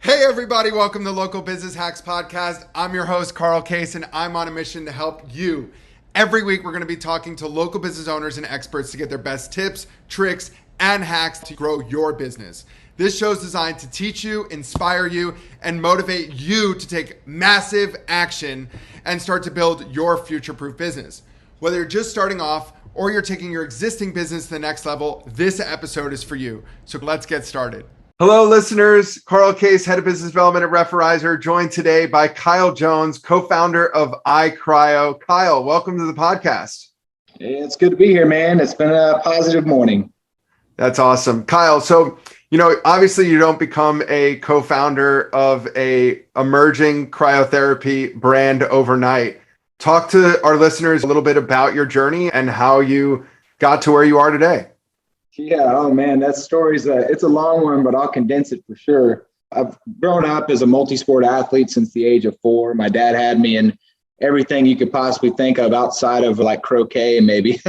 Hey everybody, welcome to Local Business Hacks Podcast. I'm your host, Carl Case, and I'm on a mission to help you. Every week, we're going to be talking to local business owners and experts to get their best tips, tricks, and hacks to grow your business. This show is designed to teach you, inspire you, and motivate you to take massive action and start to build your future-proof business. Whether you're just starting off or you're taking your existing business to the next level, this episode is for you. So let's get started. Hello, listeners. Carl Case, Head of Business Development at Referrizer, joined today by Kyle Jones, co-founder of iCryo. Kyle, welcome to the podcast. Hey, it's good to be here, man. It's been a positive morning. That's awesome. Kyle, so, obviously you don't become a co-founder of a emerging cryotherapy brand overnight. Talk to our listeners a little bit about your journey and how you got to where you are today. Yeah, oh man, that story's it's a long one, but I'll condense it for sure. I've grown up as a multi-sport athlete since the age of 4. My dad had me in everything you could possibly think of outside of like croquet maybe.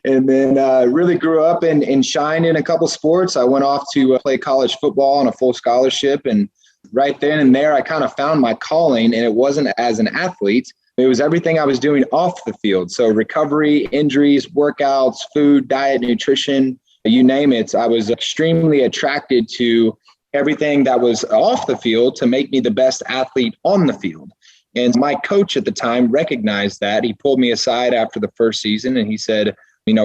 And then really grew up and shined in a couple sports. I went off to play college football on a full scholarship. And right then and there, I kind of found my calling, and it wasn't as an athlete. It was everything I was doing off the field. So recovery, injuries, workouts, food, diet, nutrition, you name it. I was extremely attracted to everything that was off the field to make me the best athlete on the field. And my coach at the time recognized that. He pulled me aside after the first season and he said,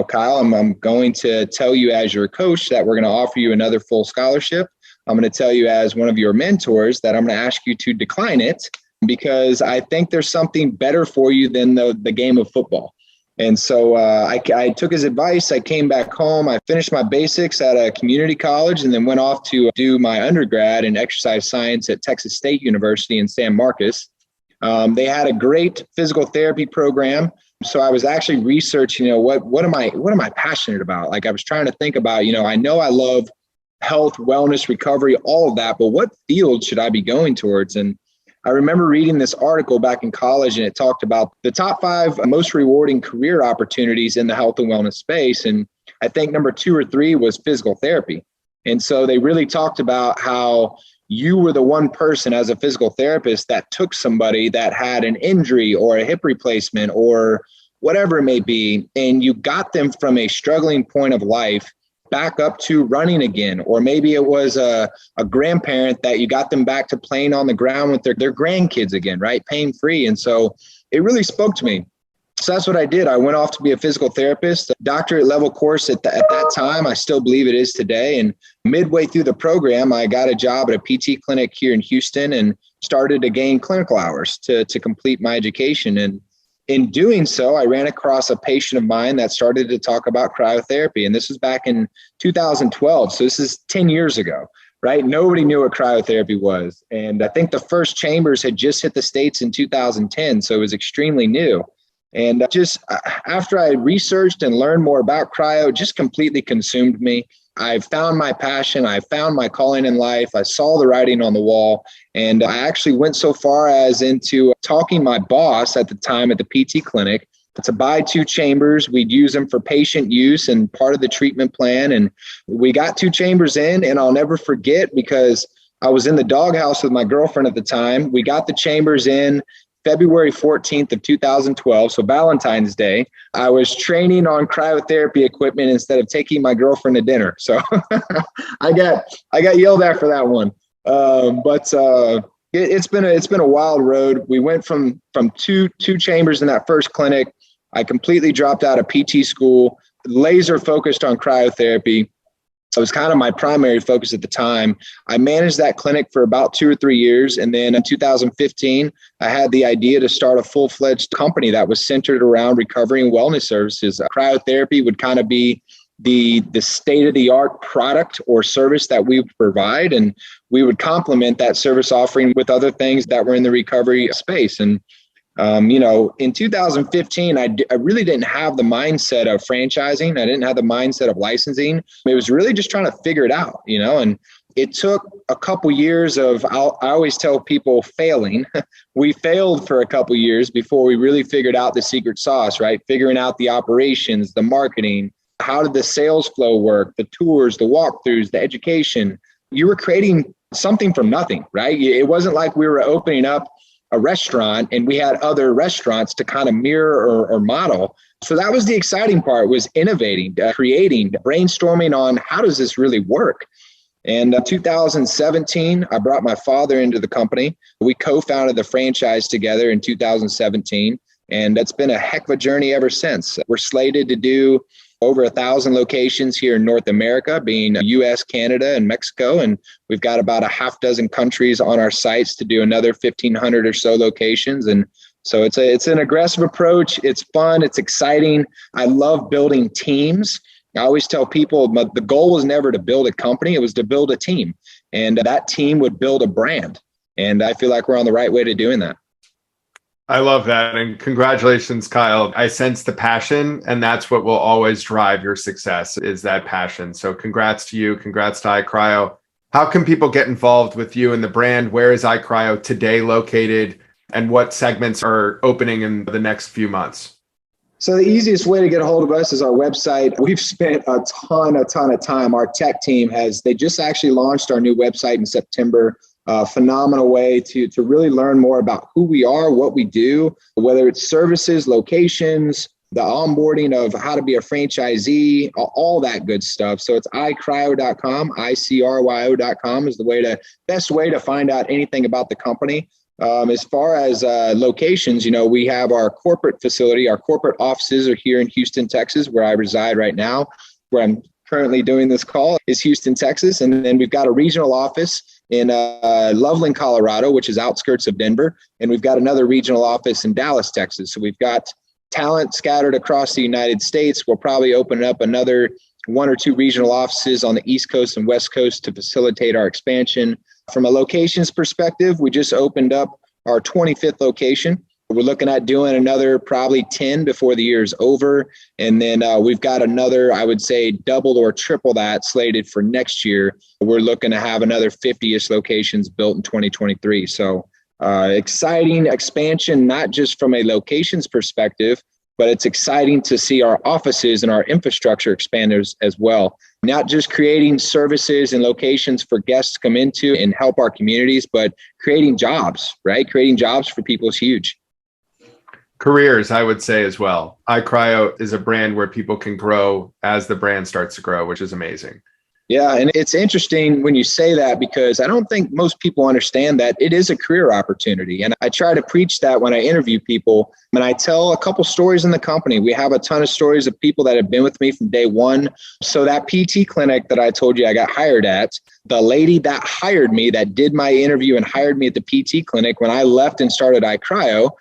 Kyle, I'm going to tell you as your coach that we're going to offer you another full scholarship. I'm going to tell you as one of your mentors that I'm going to ask you to decline it because I think there's something better for you than the game of football. And so I took his advice. I came back home. I finished my basics at a community college and then went off to do my undergrad in exercise science at Texas State University in San Marcos. They had a great physical therapy program. So I was actually researching, what am I passionate about? Like I was trying to think about, I know I love health, wellness, recovery, all of that, but what field should I be going towards? And I remember reading this article back in college, and it talked about the top 5 most rewarding career opportunities in the health and wellness space. And I think number 2 or 3 was physical therapy. And so they really talked about how you were the one person as a physical therapist that took somebody that had an injury or a hip replacement or whatever it may be, and you got them from a struggling point of life back up to running again. Or maybe it was a grandparent that you got them back to playing on the ground with their grandkids again, right? Pain free. And so it really spoke to me. So that's what I did. I went off to be a physical therapist, a doctorate level course at that time. I still believe it is today. And midway through the program, I got a job at a PT clinic here in Houston and started to gain clinical hours to complete my education. And in doing so, I ran across a patient of mine that started to talk about cryotherapy. And this was back in 2012. So this is 10 years ago, right? Nobody knew what cryotherapy was. And I think the first chambers had just hit the States in 2010. So it was extremely new. And just after I researched and learned more about cryo, it just completely consumed me. I found my passion. I found my calling in life. I saw the writing on the wall. And I actually went so far as into talking my boss at the time at the PT clinic to buy 2 chambers. We'd use them for patient use and part of the treatment plan. And we got 2 chambers in, and I'll never forget because I was in the doghouse with my girlfriend at the time. We got the chambers in February 14th of 2012, so Valentine's Day. I was training on cryotherapy equipment instead of taking my girlfriend to dinner. So I got yelled at for that one. But it's been a wild road. We went from two chambers in that first clinic. I completely dropped out of PT school, laser focused on cryotherapy. It was kind of my primary focus at the time. I managed that clinic for about 2 or 3 years. And then in 2015, I had the idea to start a full-fledged company that was centered around recovery and wellness services. Cryotherapy would kind of be the state-of-the-art product or service that we would provide. And we would complement that service offering with other things that were in the recovery space. And in 2015, I really didn't have the mindset of franchising. I didn't have the mindset of licensing. It was really just trying to figure it out, and it took a couple years of, I always tell people, failing. We failed for a couple years before we really figured out the secret sauce, right? Figuring out the operations, the marketing, how did the sales flow work, the tours, the walkthroughs, the education. You were creating something from nothing, right? It wasn't like we were opening up a restaurant and we had other restaurants to kind of mirror or model. So that was the exciting part, was innovating, creating, brainstorming on how does this really work? And 2017, I brought my father into the company. We co-founded the franchise together in 2017. And that's been a heck of a journey ever since. We're slated to do over 1,000 locations here in North America, being US, Canada, and Mexico. And we've got about a half dozen countries on our sites to do another 1,500 or so locations. And so it's an aggressive approach. It's fun. It's exciting. I love building teams. I always tell people the goal was never to build a company. It was to build a team. And that team would build a brand. And I feel like we're on the right way to doing that. I love that. And congratulations, Kyle. I sense the passion, and that's what will always drive your success, is that passion. So congrats to you. Congrats to iCryo. How can people get involved with you and the brand? Where is iCryo today located, and what segments are opening in the next few months? So the easiest way to get a hold of us is our website. We've spent a ton of time. Our tech team they just actually launched our new website in September. Phenomenal way to really learn more about who we are, what we do, whether it's services, locations, the onboarding of how to be a franchisee, all that good stuff. So it's iCryo.com, iCryo.com is the best way to find out anything about the company. As far as locations, we have our corporate facility. Our corporate offices are here in Houston, Texas, where I reside right now, where I'm currently doing this call is Houston, Texas. And then we've got a regional office in Loveland, Colorado, which is outskirts of Denver. And we've got another regional office in Dallas, Texas. So we've got talent scattered across the United States. We'll probably open up another 1 or 2 regional offices on the East Coast and West Coast to facilitate our expansion. From a locations perspective, we just opened up our 25th location. We're looking at doing another probably 10 before the year is over. And then we've got another, I would say, double or triple that slated for next year. We're looking to have another 50-ish locations built in 2023. So exciting expansion, not just from a locations perspective, but it's exciting to see our offices and our infrastructure expand as well. Not just creating services and locations for guests to come into and help our communities, but creating jobs, right? Creating jobs for people is huge. Careers, I would say as well. iCryo is a brand where people can grow as the brand starts to grow, which is amazing. Yeah, and it's interesting when you say that, because I don't think most people understand that it is a career opportunity. And I try to preach that when I interview people. And I tell a couple stories in the company. We have a ton of stories of people that have been with me from day one. So that PT clinic that I told you I got hired at, the lady that hired me, that did my interview and hired me at the PT clinic, when I left and started iCryo,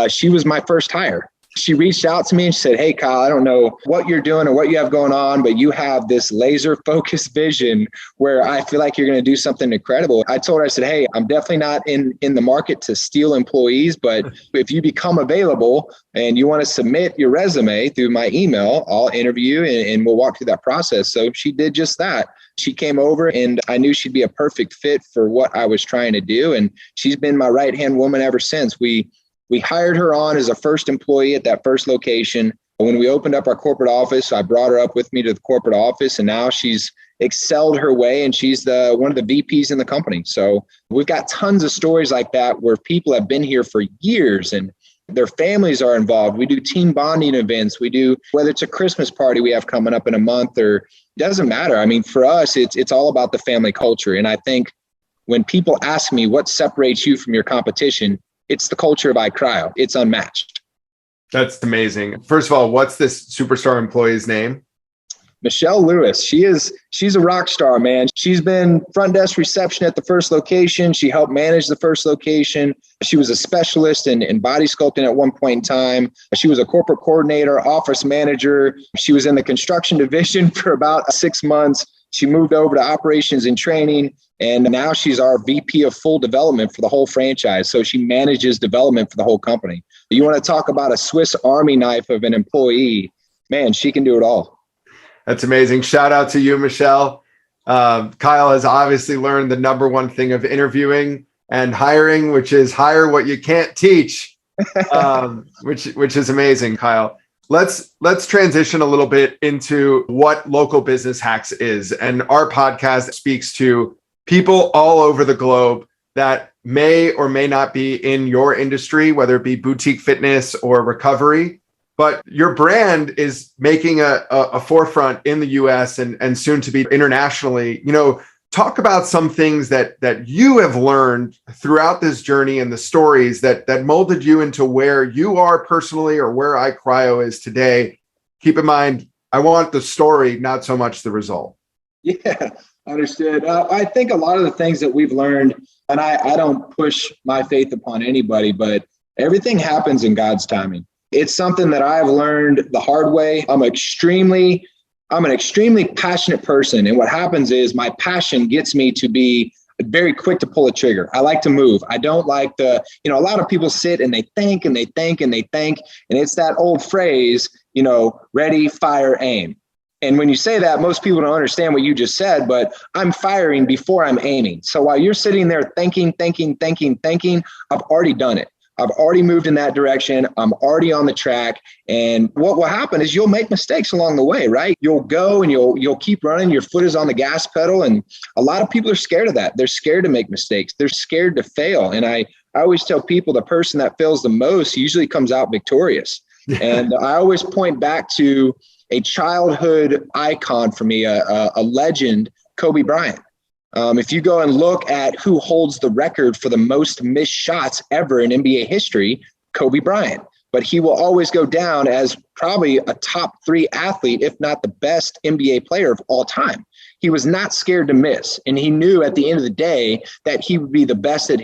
she was my first hire. She reached out to me and she said, "Hey, Kyle, I don't know what you're doing or what you have going on, but you have this laser focused vision where I feel like you're going to do something incredible." I told her, I said, "Hey, I'm definitely not in the market to steal employees, but if you become available and you want to submit your resume through my email, I'll interview you and we'll walk through that process." So she did just that. She came over and I knew she'd be a perfect fit for what I was trying to do. And she's been my right-hand woman ever since. We hired her on as a first employee at that first location. When we opened up our corporate office, I brought her up with me to the corporate office, and now she's excelled her way and she's one of the VPs in the company. So we've got tons of stories like that where people have been here for years and their families are involved. We do team bonding events. We do, whether it's a Christmas party we have coming up in a month, or it doesn't matter. I mean, for us, it's all about the family culture. And I think when people ask me what separates you from your competition, it's the culture of iCryo. It's unmatched. That's amazing. First of all, what's this superstar employee's name? Michelle Lewis. She's a rock star, man. She's been front desk reception at the first location. She helped manage the first location. She was a specialist in body sculpting at one point in time. She was a corporate coordinator, office manager. She was in the construction division for about 6 months. She moved over to operations and training, and now she's our VP of full development for the whole franchise. So she manages development for the whole company. You want to talk about a Swiss Army knife of an employee, man, she can do it all. That's amazing. Shout out to you, Michelle. Kyle has obviously learned the number one thing of interviewing and hiring, which is hire what you can't teach, which is amazing, Kyle. Let's transition a little bit into what local business hacks is. And our podcast speaks to people all over the globe that may or may not be in your industry, whether it be boutique fitness or recovery, but your brand is making a forefront in the US and soon to be internationally. Talk about some things that you have learned throughout this journey and the stories that molded you into where you are personally or where iCryo is today. Keep in mind, I want the story, not so much the result. Yeah, understood. I think a lot of the things that we've learned, and I don't push my faith upon anybody, but everything happens in God's timing. It's something that I've learned the hard way. I'm an extremely passionate person. And what happens is my passion gets me to be very quick to pull a trigger. I like to move. I don't like a lot of people sit and they think and they think and they think. And it's that old phrase, ready, fire, aim. And when you say that, most people don't understand what you just said, but I'm firing before I'm aiming. So while you're sitting there thinking, I've already done it. I've already moved in that direction. I'm already on the track. And what will happen is you'll make mistakes along the way, right? You'll go and you'll keep running. Your foot is on the gas pedal. And a lot of people are scared of that. They're scared to make mistakes. They're scared to fail. And I always tell people the person that fails the most usually comes out victorious. And I always point back to a childhood icon for me, a legend, Kobe Bryant. If you go and look at who holds the record for the most missed shots ever in NBA history, Kobe Bryant. But he will always go down as probably a top 3 athlete, if not the best NBA player of all time. He was not scared to miss. And he knew at the end of the day that he would be the best at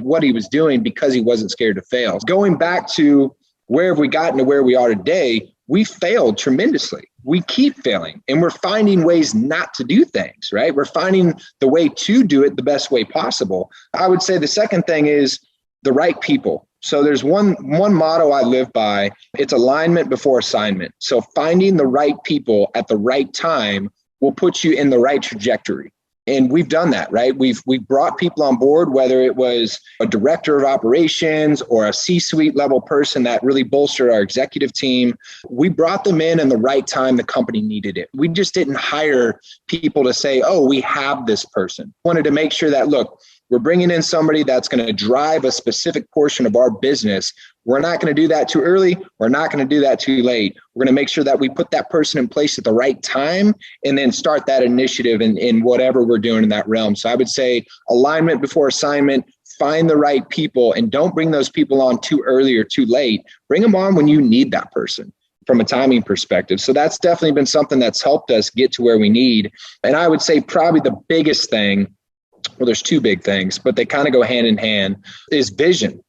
what he was doing because he wasn't scared to fail. Going back to where have we gotten to where we are today, we failed tremendously. We keep failing and we're finding ways not to do things, right? We're finding the way to do it the best way possible. I would say the second thing is the right people. So there's one motto I live by. It's alignment before assignment. So finding the right people at the right time will put you in the right trajectory. And we've done that, right? We've brought people on board, whether it was a director of operations or a C-suite level person that really bolstered our executive team. We brought them in the right time the company needed it. We just didn't hire people to say, oh, we have this person. Wanted to make sure that, look, we're bringing in somebody that's going to drive a specific portion of our business. We're not going to do that too early. We're not going to do that too late. We're going to make sure that we put that person in place at the right time and then start that initiative in whatever we're doing in that realm. So I would say alignment before assignment, find the right people and don't bring those people on too early or too late. Bring them on when you need that person from a timing perspective. So that's definitely been something that's helped us get to where we need. And I would say probably the biggest thing, well, there's 2 big things, but they kind of go hand in hand, is vision.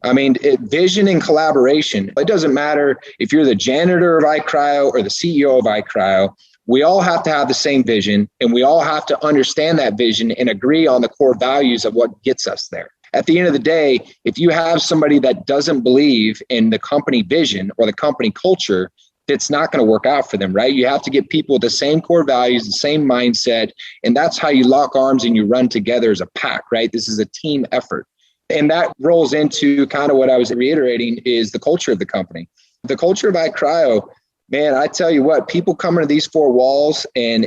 I mean, vision and collaboration. It doesn't matter if you're the janitor of iCryo or the CEO of iCryo. We all have to have the same vision and we all have to understand that vision and agree on the core values of what gets us there. At the end of the day, if you have somebody that doesn't believe in the company vision or the company culture, it's not going to work out for them, right? You have to get people with the same core values, the same mindset, and that's how you lock arms and you run together as a pack, right? This is a team effort. And that rolls into kind of what I was reiterating is the culture of the company. The culture of iCryo, man, I tell you what, people come into these 4 walls and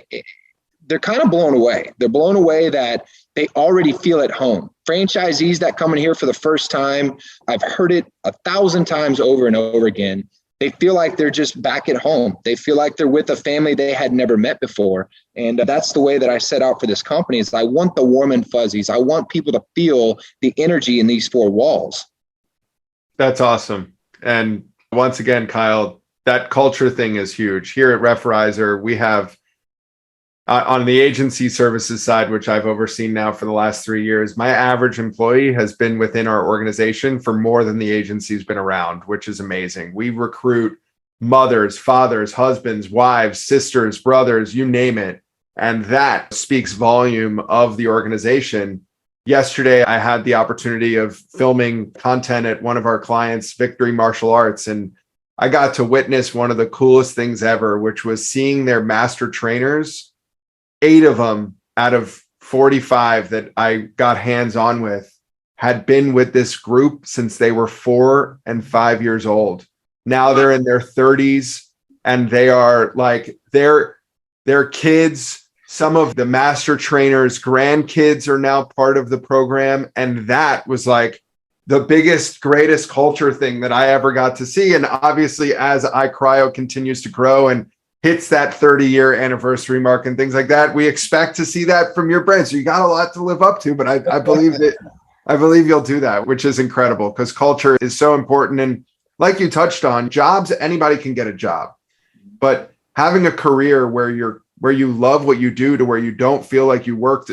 they're kind of blown away. They're blown away that they already feel at home. Franchisees that come in here for the first time, I've heard it 1,000 times over and over again. They feel like they're just back at home. They feel like they're with a family they had never met before. And that's the way that I set out for this company is I want the warm and fuzzies. I want people to feel the energy in these 4 walls. That's awesome. And once again, Kyle, that culture thing is huge. Here at Referrizer, we have on the agency services side, which I've overseen now for the last 3 years, my average employee has been within our organization for more than the agency's been around, which is amazing. We recruit mothers, fathers, husbands, wives, sisters, brothers, you name it. And that speaks volume of the organization. Yesterday, I had the opportunity of filming content at one of our clients, Victory Martial Arts, and I got to witness one of the coolest things ever, which was seeing their master trainers. 8 of them out of 45 that I got hands-on with had been with this group since they were 4 and 5 years old. Now they're in their 30s and they are like, their kids some of the master trainers' grandkids are now part of the program. And that was like the biggest, greatest culture thing that I ever got to see. And obviously, as iCryo continues to grow and hits that 30-year anniversary mark and things like that, we expect to see that from your brand. So you got a lot to live up to, but I believe that I believe you'll do that, which is incredible because culture is so important. And like you touched on, jobs, anybody can get a job, but having a career where you love what you do to where you don't feel like you worked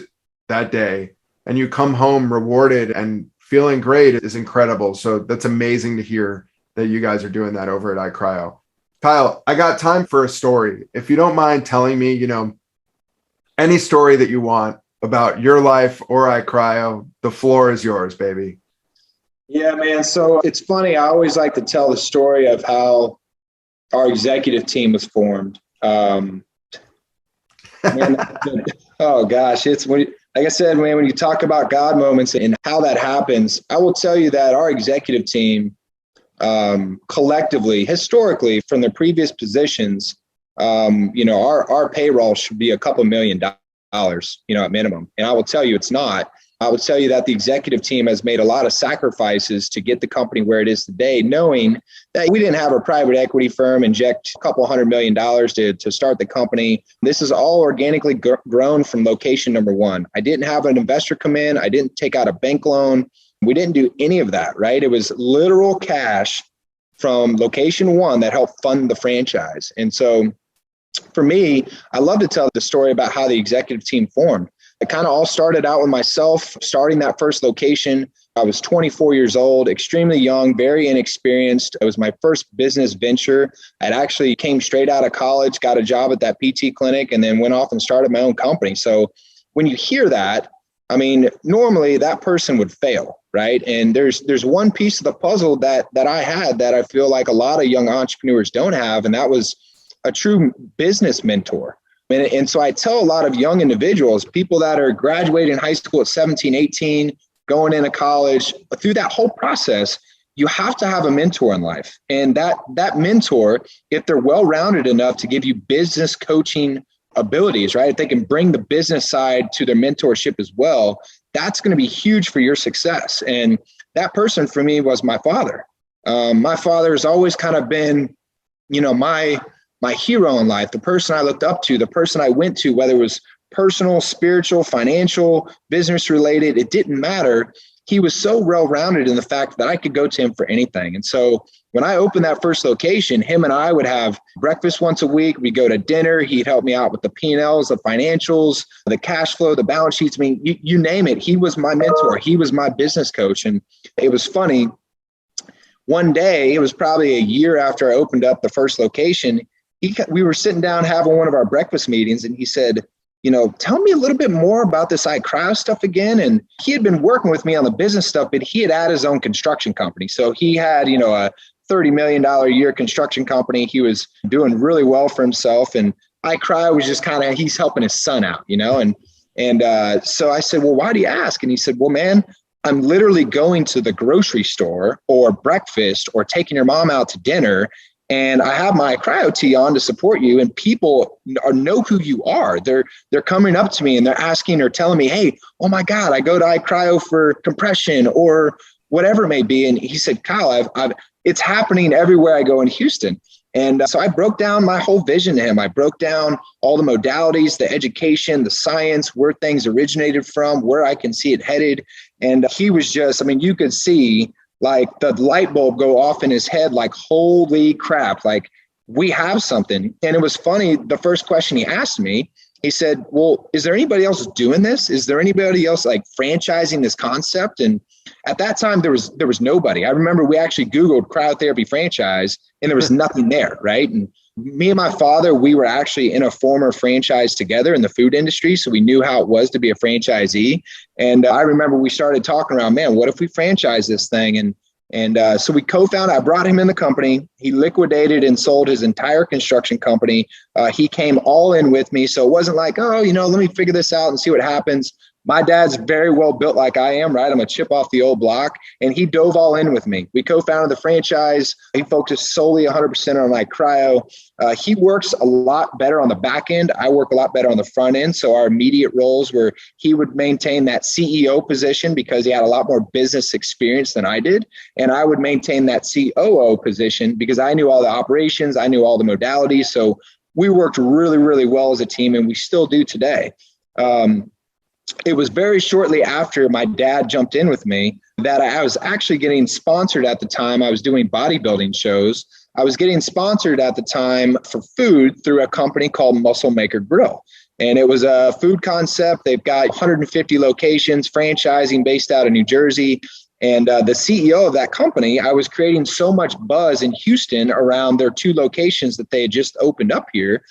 that day and you come home rewarded and feeling great is incredible. So that's amazing to hear that you guys are doing that over at iCryo. Kyle, I got time for a story. If you don't mind telling me, any story that you want about your life or iCryo, the floor is yours, baby. Yeah, man. So it's funny. I always like to tell the story of how our executive team was formed. Man, oh gosh, it's when, like I said, man, when you talk about God moments and how that happens, I will tell you that our executive team, collectively, historically, from the previous positions, our payroll should be a couple $1 million, at minimum. And I will tell you, it's not. I would tell you that the executive team has made a lot of sacrifices to get the company where it is today, knowing that we didn't have a private equity firm inject a couple $100 million to start the company. This is all organically grown from location number one. I didn't have an investor come in. I didn't take out a bank loan. We didn't do any of that, right? It was literal cash from location one that helped fund the franchise. And so for me, I love to tell the story about how the executive team formed. It kind of all started out with myself starting that first location. I was 24 years old, extremely young, very inexperienced. It was my first business venture. I'd actually came straight out of college, got a job at that PT clinic, and then went off and started my own company. So when you hear that, I mean, normally that person would fail, right? And there's one piece of the puzzle that I had that I feel like a lot of young entrepreneurs don't have, and that was a true business mentor. And so I tell a lot of young individuals, people that are graduating high school at 17, 18, going into college, through that whole process, you have to have a mentor in life. And that mentor, if they're well-rounded enough to give you business coaching abilities, right? If they can bring the business side to their mentorship as well, that's going to be huge for your success. And that person for me was my father. My father has always kind of been, my hero in life, the person I looked up to, the person I went to, whether it was personal, spiritual, financial, business related, it didn't matter. He was so well-rounded in the fact that I could go to him for anything. And so when I opened that first location, him and I would have breakfast once a week. We'd go to dinner. He'd help me out with the P&Ls, the financials, the cash flow, the balance sheets. I mean, you name it. He was my mentor. He was my business coach. And it was funny. One day, it was probably a year after I opened up the first location, we were sitting down having one of our breakfast meetings, and he said, tell me a little bit more about this iCryo stuff again. And he had been working with me on the business stuff, but he had had his own construction company. So he had, a $30 million a year construction company. He was doing really well for himself. And iCryo was just kind of, he's helping his son out, And so I said, well, why do you ask? And he said, well, man, I'm literally going to the grocery store or breakfast or taking your mom out to dinner, and I have my iCryo tee on to support you, and people know who you are. They're coming up to me and they're asking or telling me, hey, oh my God, I go to iCryo for compression or whatever it may be. And he said, Kyle, it's happening everywhere I go in Houston. And so I broke down my whole vision to him. I broke down all the modalities, the education, the science, where things originated from, where I can see it headed. And he was just, you could see like the light bulb go off in his head, like, holy crap, like we have something. And it was funny. The first question he asked me, he said, well, is there anybody else doing this? Is there anybody else like franchising this concept? And at that time, there was nobody. I remember we actually Googled cryotherapy franchise and there was nothing there, right? And me and my father, we were actually in a former franchise together in the food industry. So we knew how it was to be a franchisee. And I remember we started talking around, man, what if we franchise this thing? And so we co-founded, I brought him in the company. He liquidated and sold his entire construction company. He came all in with me. So it wasn't like, oh, let me figure this out and see what happens. My dad's very well built like I am, right? I'm a chip off the old block, and he dove all in with me. We co-founded the franchise. He focused solely 100% on iCryo. He works a lot better on the back end. I work a lot better on the front end. So our immediate roles were he would maintain that CEO position because he had a lot more business experience than I did. And I would maintain that COO position because I knew all the operations. I knew all the modalities. So we worked really, really well as a team, and we still do today. It was very shortly after my dad jumped in with me that I was actually getting sponsored at the time. I was doing bodybuilding shows. I was getting sponsored at the time for food through a company called Muscle Maker Grill. And it was a food concept. They've got 150 locations, franchising based out of New Jersey. And the CEO of that company, I was creating so much buzz in Houston around their 2 locations that they had just opened up here.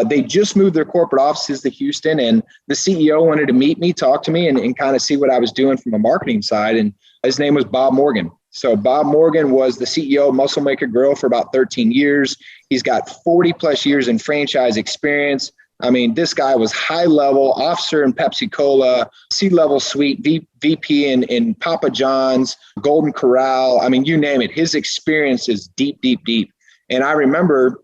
They just moved their corporate offices to Houston, and the CEO wanted to meet me, talk to me, and kind of see what I was doing from a marketing side. And his name was Bob Morgan. So Bob Morgan was the CEO of Muscle Maker Grill for about 13 years. He's got 40 plus years in franchise experience. I mean, this guy was high level officer in Pepsi Cola, C-level suite, VP in Papa John's, Golden Corral. I mean, you name it. His experience is deep, deep, deep. And I remember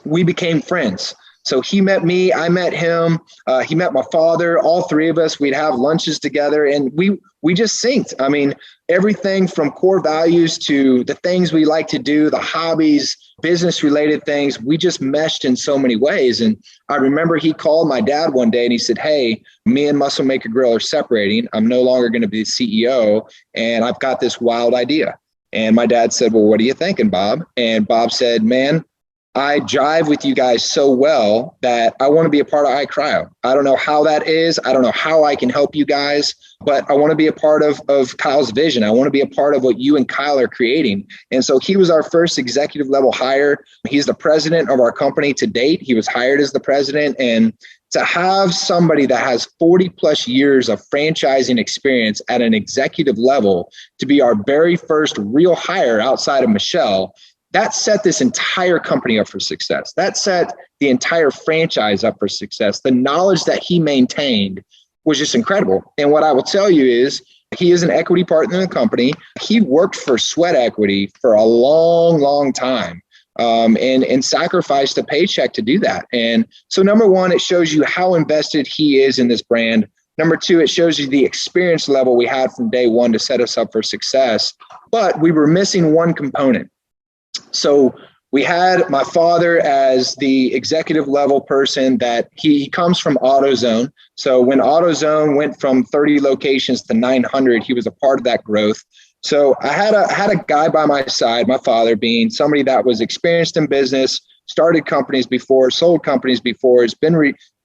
we became friends. So he met me, I met him, he met my father, all 3 of us, we'd have lunches together, and we just synced. I mean, everything from core values to the things we like to do, the hobbies, business related things, we just meshed in so many ways. And I remember he called my dad one day and he said, "Hey, me and Muscle Maker Grill are separating. I'm no longer going to be the CEO, and I've got this wild idea." And my dad said, "Well, what are you thinking, Bob?" And Bob said, "Man, I jive with you guys so well that I want to be a part of iCryo. I don't know how that is. I don't know how I can help you guys, but I want to be a part of Kyle's vision. I want to be a part of what you and Kyle are creating." And so he was our first executive level hire. He's the president of our company to date. He was hired as the president. And to have somebody that has 40 plus years of franchising experience at an executive level to be our very first real hire outside of Michelle, that set this entire company up for success. That set the entire franchise up for success. The knowledge that he maintained was just incredible. And what I will tell you is he is an equity partner in the company. He worked for Sweat Equity for a long, long time and sacrificed a paycheck to do that. And so number one, it shows you how invested he is in this brand. Number two, it shows you the experience level we had from day one to set us up for success. But we were missing one component. So we had my father as the executive level person that he comes from AutoZone. So when AutoZone went from 30 locations to 900, he was a part of that growth. So I had a guy by my side, my father being somebody that was experienced in business, started companies before, sold companies before, has been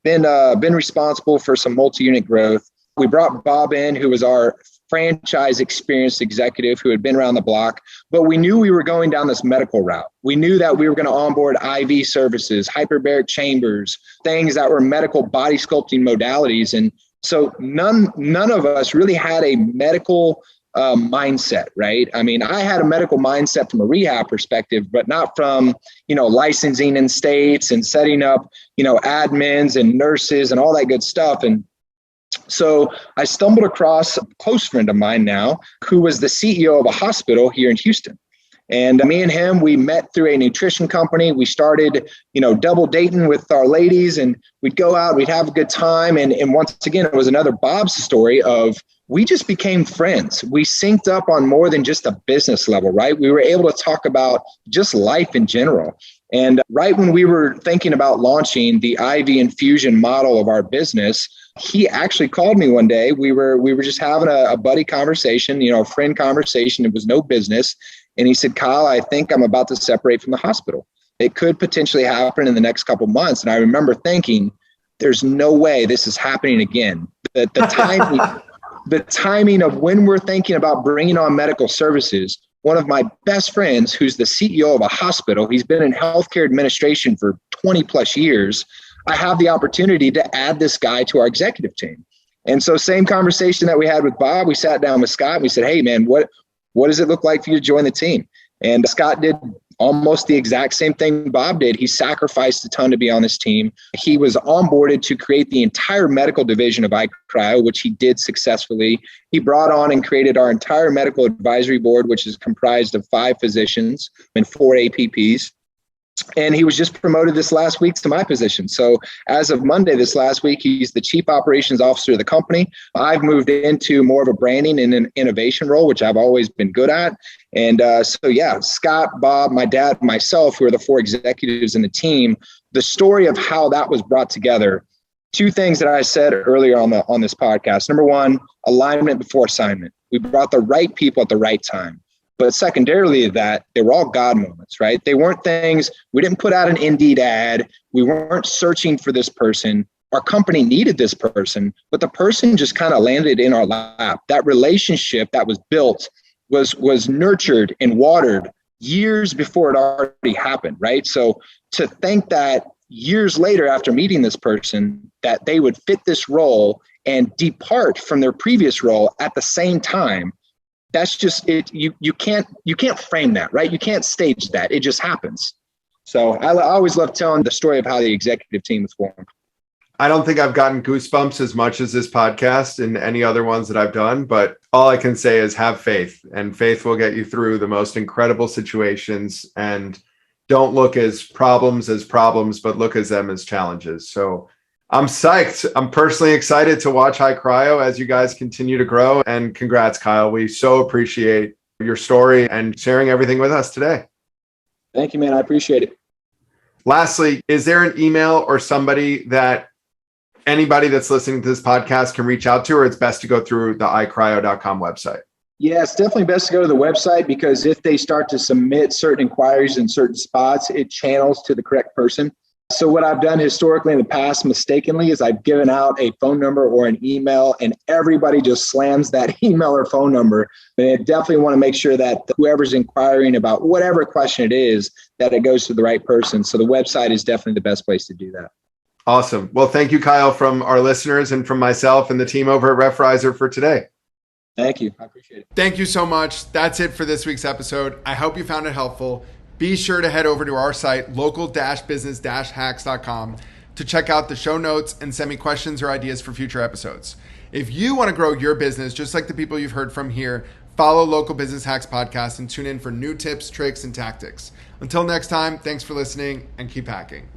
responsible for some multi-unit growth. We brought Bob in, who was our franchise experienced executive who had been around the block, but we knew we were going down this medical route. We knew that we were going to onboard IV services, hyperbaric chambers, things that were medical body sculpting modalities. And so none of us really had a medical mindset, right? I mean, I had a medical mindset from a rehab perspective, but not from, licensing in states and setting up, admins and nurses and all that good stuff. And so I stumbled across a close friend of mine now who was the CEO of a hospital here in Houston. And me and him, we met through a nutrition company. We started, double dating with our ladies, and we'd go out, we'd have a good time. And once again, it was another Bob's story of we just became friends. We synced up on more than just a business level, right? We were able to talk about just life in general. And right when we were thinking about launching the IV infusion model of our business, he actually called me one day. We were just having a buddy conversation, a friend conversation. It was no business. And he said, "Kyle, I think I'm about to separate from the hospital. It could potentially happen in the next couple of months." And I remember thinking, there's no way this is happening again. The timing of when we're thinking about bringing on medical services, one of my best friends, who's the CEO of a hospital, he's been in healthcare administration for 20 plus years. I have the opportunity to add this guy to our executive team. And so same conversation that we had with Bob, we sat down with Scott and we said, "Hey man, what does it look like for you to join the team?" And Scott did almost the exact same thing Bob did. He sacrificed a ton to be on this team. He was onboarded to create the entire medical division of iCryo, which he did successfully. He brought on and created our entire medical advisory board, which is comprised of 5 physicians and 4 APPs. And he was just promoted this last week to my position. So as of Monday this last week, he's the chief operations officer of the company. I've moved into more of a branding and an innovation role, which I've always been good at. And Scott, Bob, my dad, myself, who are the 4 executives in the team, the story of how that was brought together. 2 things that I said earlier on this podcast. Number 1, alignment before assignment. We brought the right people at the right time. But secondarily to that, they were all God moments, right? They weren't things, we didn't put out an Indeed ad. We weren't searching for this person. Our company needed this person, but the person just kind of landed in our lap. That relationship that was built was nurtured and watered years before it already happened, right? So to think that years later after meeting this person, that they would fit this role and depart from their previous role at the same time, that's just it. You can't frame that, right? You can't stage that. It just happens. So I always love telling the story of how the executive team was formed. I don't think I've gotten goosebumps as much as this podcast and any other ones that I've done, but all I can say is have faith, and faith will get you through the most incredible situations. And don't look as problems, but look at them as challenges. So I'm psyched. I'm personally excited to watch iCryo as you guys continue to grow. And congrats, Kyle. We so appreciate your story and sharing everything with us today. Thank you, man. I appreciate it. Lastly, is there an email or somebody that anybody that's listening to this podcast can reach out to, or it's best to go through the iCryo.com website? Yeah, it's definitely best to go to the website, because if they start to submit certain inquiries in certain spots, it channels to the correct person. So what I've done historically in the past mistakenly is I've given out a phone number or an email, and everybody just slams that email or phone number. And I definitely want to make sure that whoever's inquiring about whatever question it is, that it goes to the right person. So the website is definitely the best place to do that. Awesome. Well, thank you, Kyle, from our listeners and from myself and the team over at Referrizer for today. Thank you. I appreciate it. Thank you so much. That's it for this week's episode. I hope you found it helpful. Be sure to head over to our site, local-business-hacks.com, to check out the show notes and send me questions or ideas for future episodes. If you want to grow your business, just like the people you've heard from here, follow Local Business Hacks Podcast and tune in for new tips, tricks, and tactics. Until next time, thanks for listening and keep hacking.